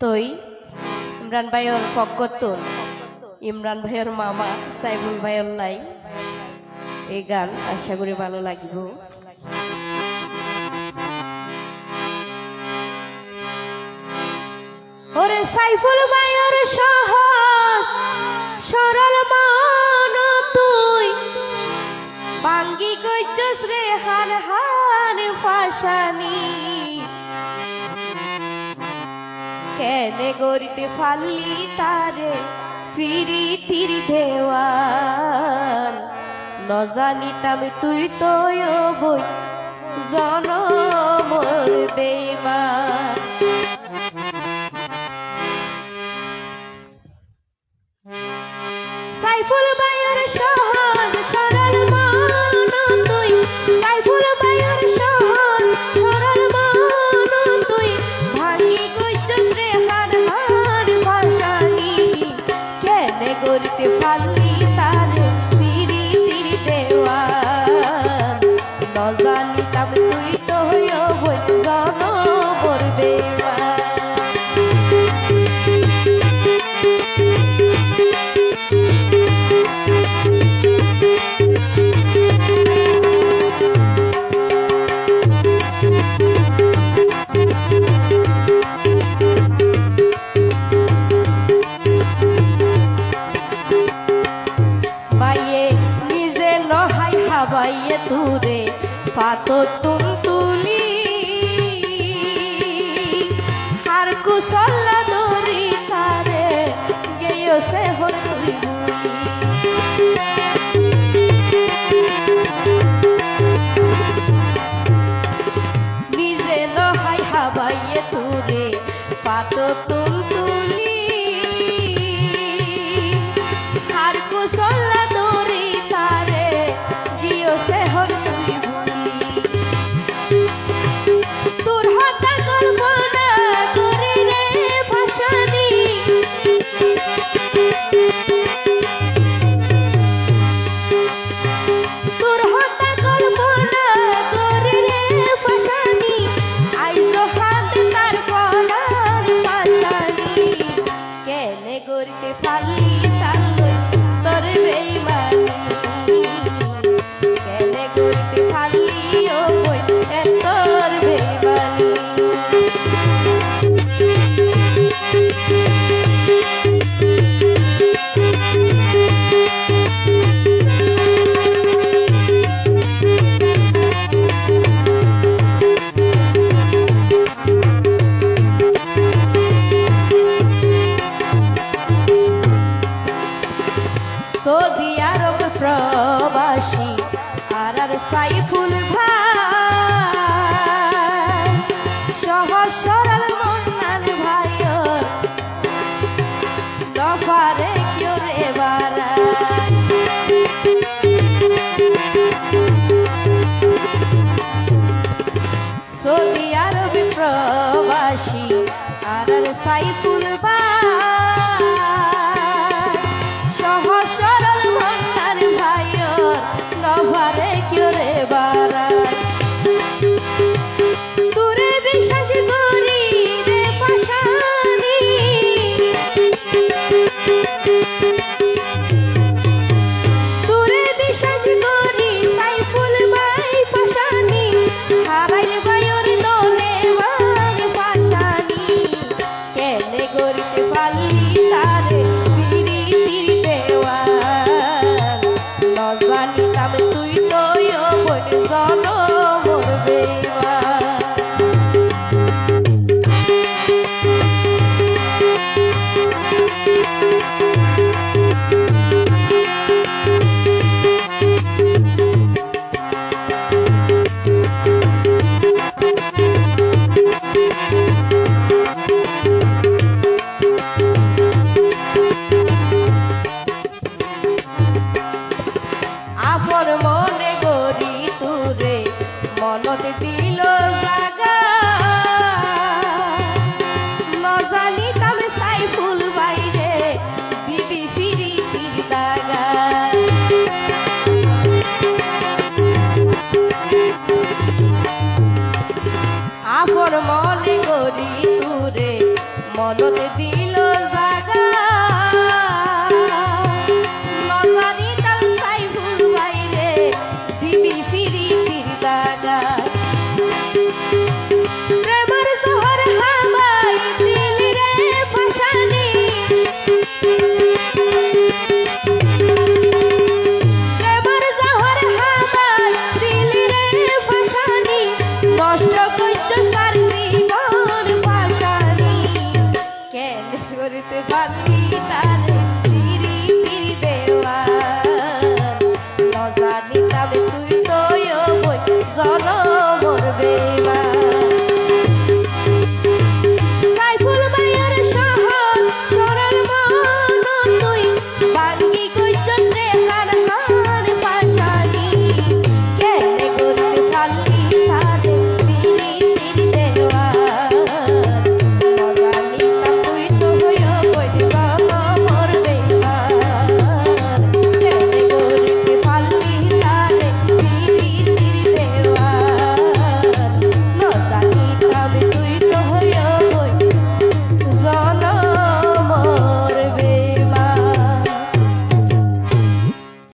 তোই ইমরান ভাইয়ের পক্ষতুন ইমরান ভাইয়ের মামা সাইফুল ভাইয়ের লাই এই গান আশা করি ভালো লাগবে। ওরে সাইফুল ভাইয়ের সহজ সরল মন তুই বাঙ্গি কইছস রে হান হান ফাশানি কেনে গরিতে ফাল্লি তারে ফিরি তিরি দেওয়ান ন জানিতাম তুই তো বই জনমর বেঈমান। সাইফুল ভাইয়ের সহজ সরল মন তুই সাইফুল ভাইয়ের সহজ সরল মন তুই ভাঙি কইছস রে হান হান ভাষানি কেনে গরিতে ফাল্লি তারে ফিরি তিরি দেওয়ান ন জানিতাম তুই তো বই জনমর বেঈমান। বাইয়ে তুরে পাতো তুলি হার কুশলা দরি তারে গেও সে হর তুই নিজে নহাই হাবাইয়ে তুরে পাতো তুলি হার কুশলা দরি তারে সে হর তুই ভুলি তোর হতা কল্পনা করি রে ভাষানি তোর হতা কল্পনা করি রে ভাষানি আইজ হাতে তার কলার ভাষানি কেনে গরিতে ফালি তার লই তোর বেঈমানি গরিতে ফালি ও বই এতর বেঈমানি। সৌদি আরব প্রবাসী আর সাইফুল ভাই সহজ সরল মনার ভাইয়ের নফারে কেউ রে বারাই সৌদি আরব প্রবাসী আর সাইফুল ভাই সহজ সরল মনার ভাইয়ের নফারে কেউ রে বারাই তোরে বিশ্বাস করি রে পাশানি তোরে বিশ্বাস করি সাইফুল ভাই পাশানি হারাই ভাইয়ের দলে ভাই পাশানি কেনে গরিতে ফালি মনতে দিল জাগা নজারি তাল সাইফুল ভাইরে দিবি ফিরি তীর দাগা প্রেমের জহর হাওয়ায় দিলি রে ফাসানি প্রেমের জহর হাওয়ায় দিলি রে ফাসানি নষ্ট কইছস তার জীবন ফাসানি কেন করিতে পারলি